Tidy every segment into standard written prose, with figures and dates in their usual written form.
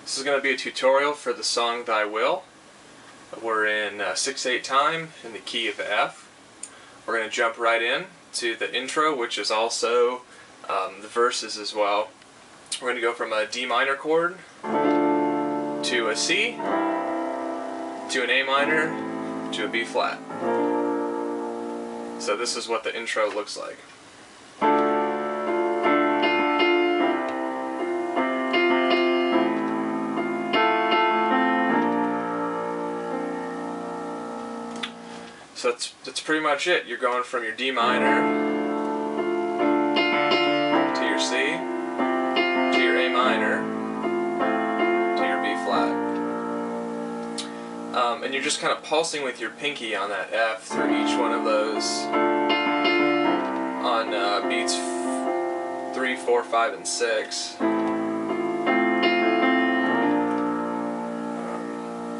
This is going to be a tutorial for the song Thy Will. We're in 6/8 time in the key of F. We're going to jump right in to the intro, which is also the verses as well. We're going to go from a D minor chord to a C to an A minor to a B flat. So this is what the intro looks like. So that's pretty much it. You're going from your D minor to your C to your A minor to your B flat. And you're just kind of pulsing with your pinky on that F through each one of those on beats 3, 4, 5, and 6.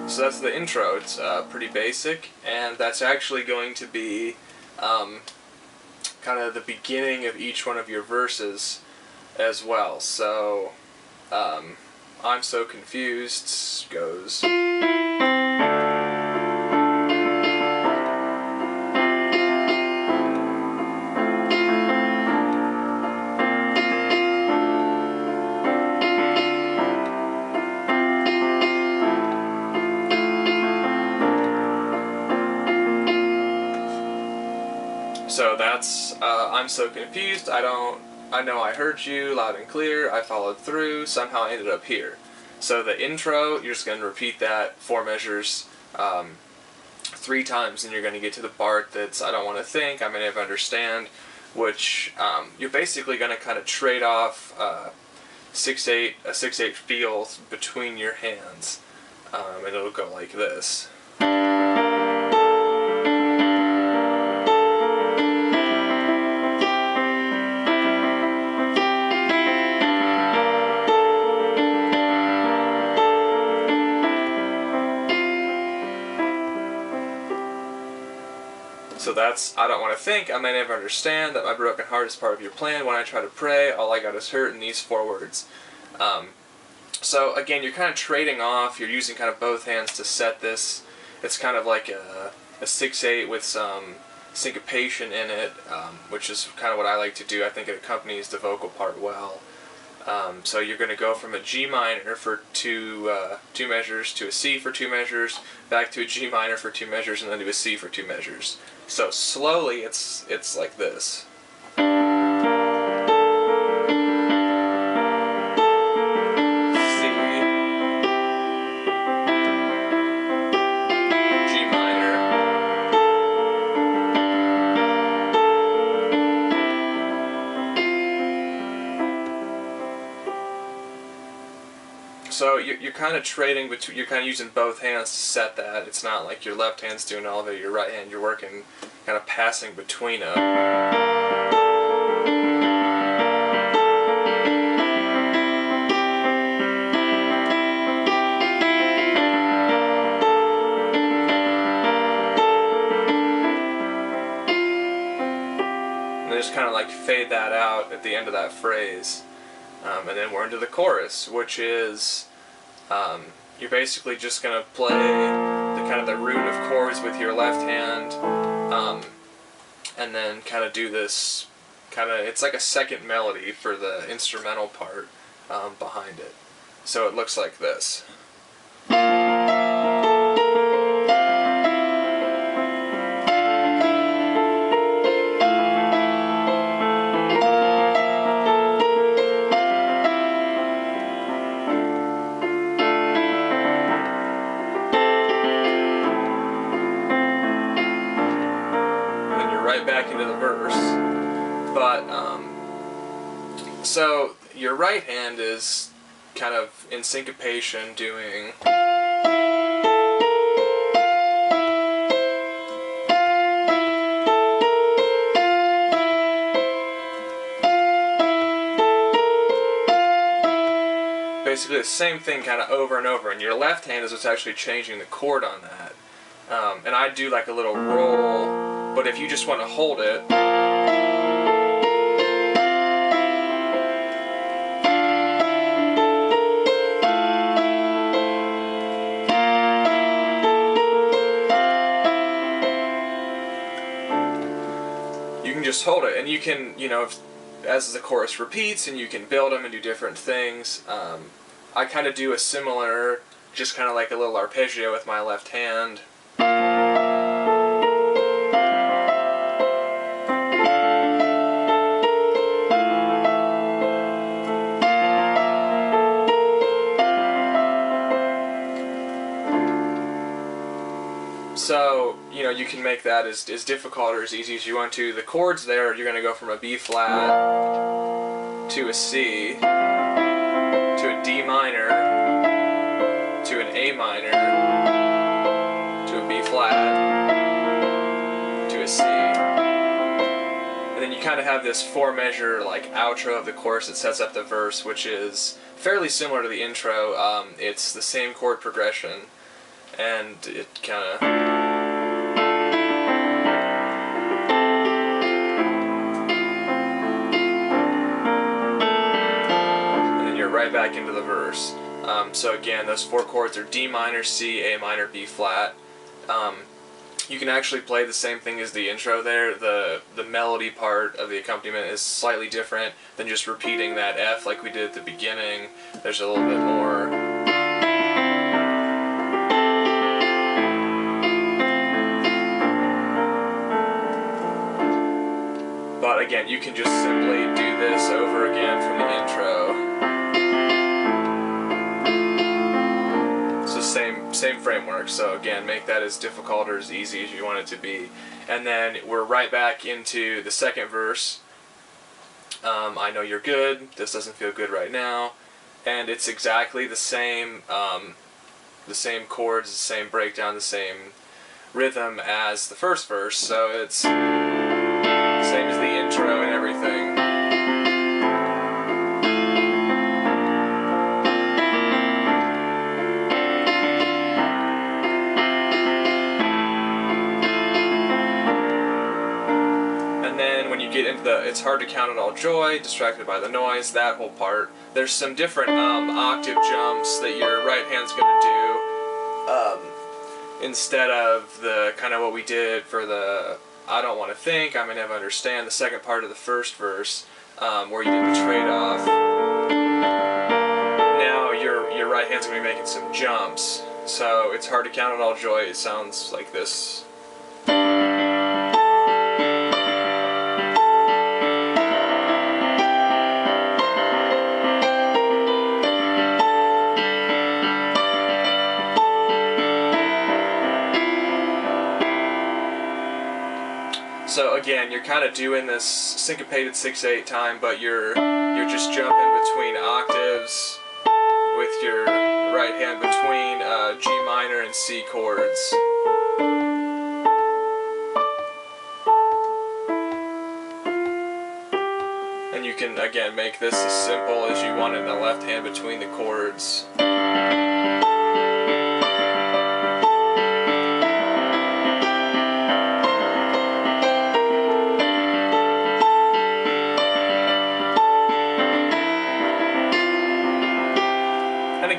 So that's the intro. It's pretty basic, and that's actually going to be kind of the beginning of each one of your verses as well. So I'm so confused goes. So that's, I'm so confused, I know I heard you loud and clear, I followed through, somehow I ended up here. So the intro, you're just going to repeat that 4 measures 3 times, and you're going to get to the part that's I don't want to think, I may never understand, which you're basically going to kind of trade off a 6/8 feel between your hands, and it'll go like this. So that's, I don't want to think, I may never understand, that my broken heart is part of your plan, when I try to pray, all I got is hurt, in these 4 words. So again, you're kind of trading off, you're using kind of both hands to set this. It's kind of like a 6/8 with some syncopation in it, which is kind of what I like to do. I think it accompanies the vocal part well. So you're going to go from a G minor for 2 measures to a C for 2 measures, back to a G minor for 2 measures, and then to a C for 2 measures. So slowly, it's like this. So you're kind of trading between, you're kind of using both hands to set that. It's not like your left hand's doing all of it, your right hand, you're working, kind of passing between them. And just kind of like fade that out at the end of that phrase. And then we're into the chorus, which is you're basically just going to play the kind of the root of chords with your left hand, and then kind of do this kind of, it's like a second melody for the instrumental part behind it. So it looks like this. Right back into the verse, but so your right hand is kind of in syncopation doing basically the same thing kind of over and over, and your left hand is what's actually changing the chord on that. And I do like a little roll. But if you just want to hold it, just hold it. And you can, as the chorus repeats, and you can build them and do different things. I kind of do a similar, just kind of like a little arpeggio with my left hand. So, you can make that as difficult or as easy as you want to. The chords there, you're going to go from a B flat to a C to a D minor to an A minor to a B flat to a C. And then you kind of have this 4-measure like outro of the chorus that sets up the verse, which is fairly similar to the intro. It's the same chord progression, and it kind of... right back into the verse. So again, those 4 chords are D minor, C, A minor, B flat. You can actually play the same thing as the intro there. The melody part of the accompaniment is slightly different than just repeating that F like we did at the beginning. There's a little bit more. But again, you can just simply do this over again from the intro. Same framework. So again, make that as difficult or as easy as you want it to be. And then we're right back into the second verse. I know you're good. This doesn't feel good right now. And it's exactly the same chords, the same breakdown, the same rhythm as the first verse. So it's the same as the intro and everything. Get into the "It's hard to count it all joy," "Distracted by the noise," that whole part. There's some different octave jumps that your right hand's going to do instead of the kind of what we did for the "I don't want to think, I may never understand," the second part of the first verse, where you did the trade-off. Now your right hand's going to be making some jumps. So "It's hard to count it all joy," it sounds like this. So again, you're kind of doing this syncopated 6/8 time, but you're just jumping between octaves with your right hand between G minor and C chords. And you can again make this as simple as you want in the left hand between the chords.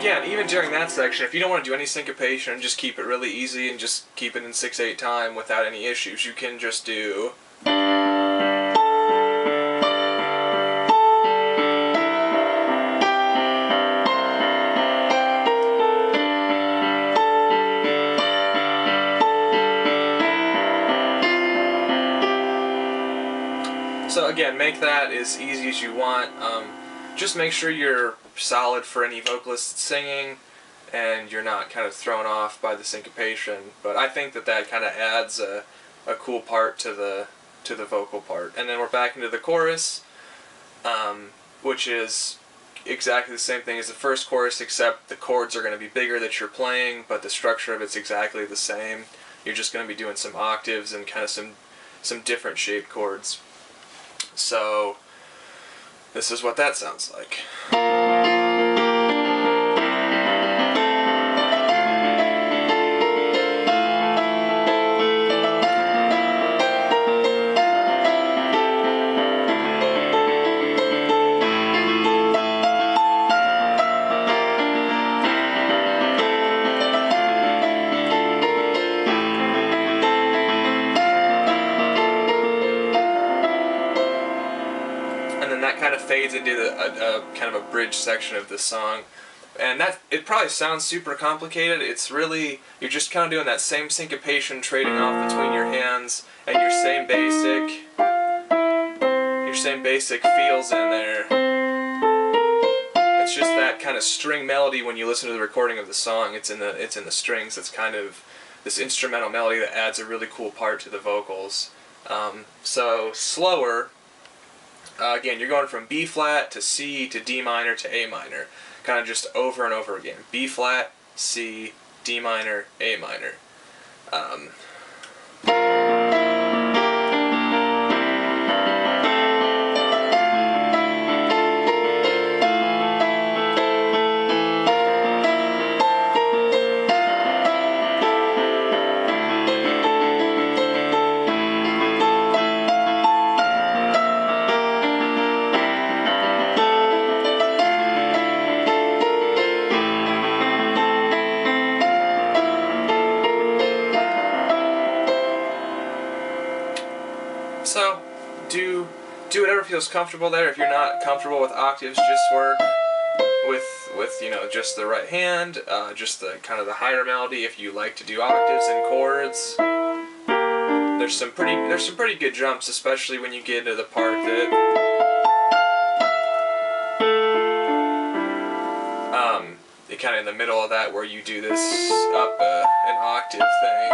Again, even during that section, if you don't want to do any syncopation and just keep it really easy and just keep it in 6/8 time without any issues, you can just do. So again, make that as easy as you want. Just make sure you're solid for any vocalist singing and you're not kind of thrown off by the syncopation. But I think that kind of adds a cool part to the vocal part. And then we're back into the chorus, which is exactly the same thing as the first chorus, except the chords are going to be bigger that you're playing, but the structure of it's exactly the same. You're just going to be doing some octaves and kind of some different shaped chords. So this is what that sounds like. fades into a kind of a bridge section of the song. And that, it probably sounds super complicated. It's really, you're just kind of doing that same syncopation, trading off between your hands, and your same basic feels in there. It's just that kind of string melody when you listen to the recording of the song. It's in the strings. It's kind of this instrumental melody that adds a really cool part to the vocals. So slower. Again, you're going from B flat to C to D minor to A minor. Kind of just over and over again. B flat, C, D minor, A minor. So, do whatever feels comfortable there. If you're not comfortable with octaves, just work with you know, just the right hand, just the kind of the higher melody. If you like to do octaves and chords, there's some pretty good jumps, especially when you get into the part that kind of in the middle of that, where you do this up an octave thing.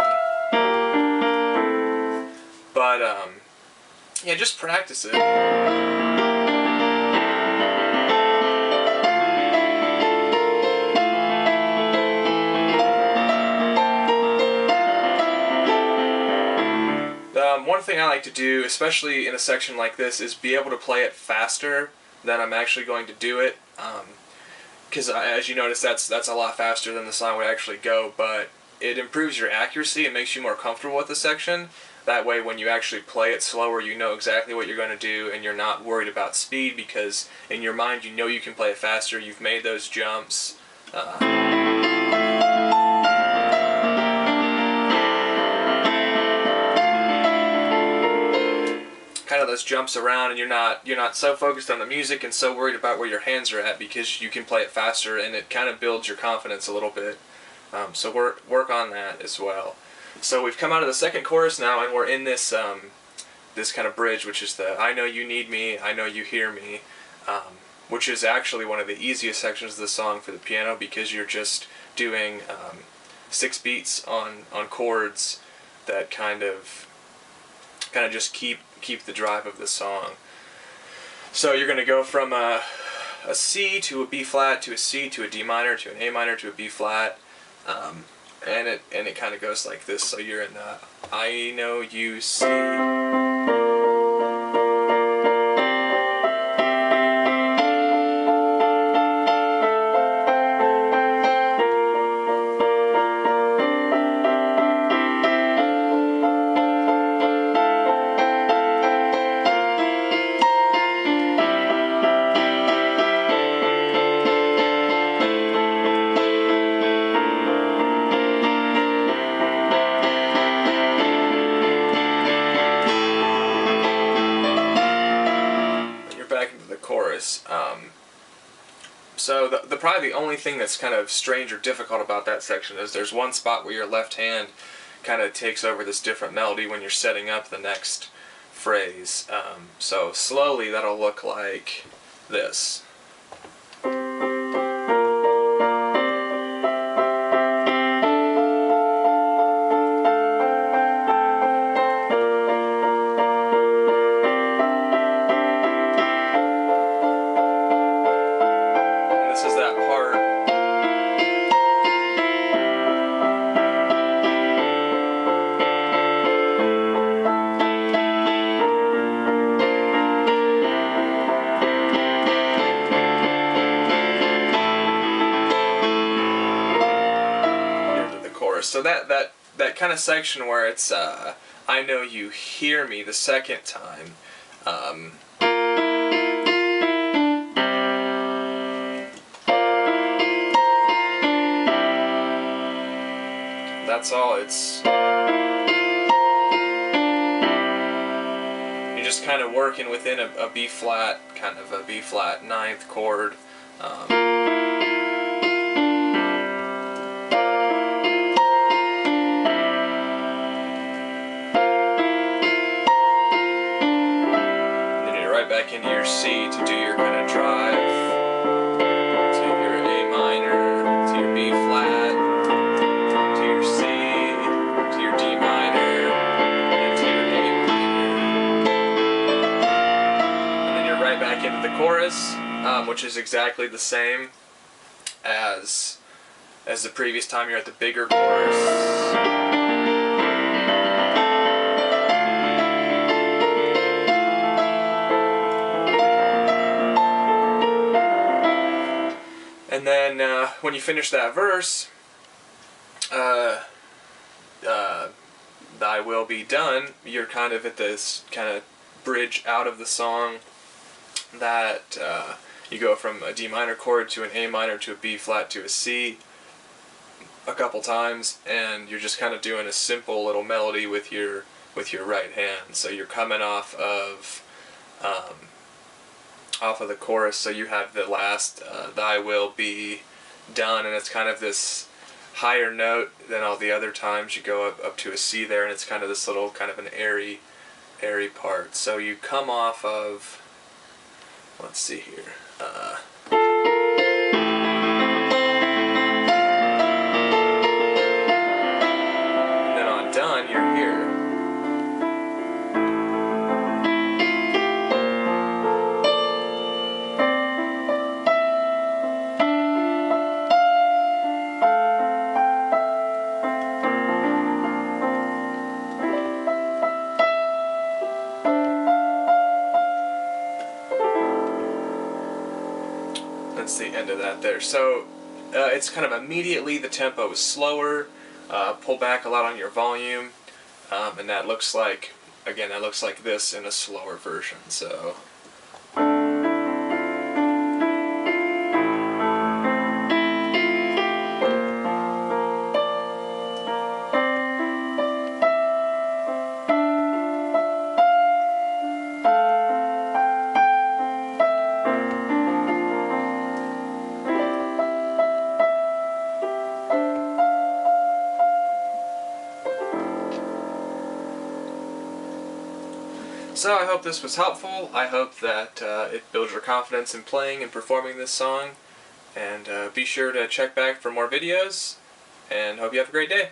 But yeah, just practice it. One thing I like to do, especially in a section like this, is be able to play it faster than I'm actually going to do it. Because as you notice, that's a lot faster than the song would actually go, but it improves your accuracy and makes you more comfortable with the section. That way, when you actually play it slower, you know exactly what you're going to do, and you're not worried about speed, because in your mind you know you can play it faster. You've made those jumps. Kind of those jumps around, and you're not so focused on the music and so worried about where your hands are at, because you can play it faster, and it kind of builds your confidence a little bit. So work on that as well. So we've come out of the second chorus now, and we're in this this kind of bridge, which is the "I know you need me, I know you hear me," which is actually one of the easiest sections of the song for the piano, because you're just doing 6 beats on chords that kind of just keep the drive of the song. So you're going to go from a C to a B flat to a C to a D minor to an A minor to a B flat. And it kind of goes like this. So you're in the "I know you see." Chorus. So probably the only thing that's kind of strange or difficult about that section is there's one spot where your left hand kind of takes over this different melody when you're setting up the next phrase. So slowly that'll look like this. So that kind of section where it's "I know you hear me" the second time, that's all. You just kind of working within a B flat, kind of a B flat ninth chord. Back into your C to do your kind of drive to your A minor, to your B flat, to your C, to your D minor, and to your A minor. And then you're right back into the chorus, which is exactly the same as the previous time. You're at the bigger chorus. And then when you finish that verse, thy will be done, you're kind of at this kind of bridge out of the song that you go from a D minor chord to an A minor to a B flat to a C a couple times, and you're just kind of doing a simple little melody with your right hand. So you're coming off of the chorus, so you have the last thy will be done, and it's kind of this higher note than all the other times. You go up to a C there, and it's kind of this little kind of an airy part. So you come off of, let's see here, and then on done you're here. That's the end of that there. So it's kind of immediately the tempo is slower, pull back a lot on your volume, and that looks like, again, that looks like this in a slower version. So. So I hope this was helpful. I hope that it builds your confidence in playing and performing this song. And be sure to check back for more videos. And hope you have a great day.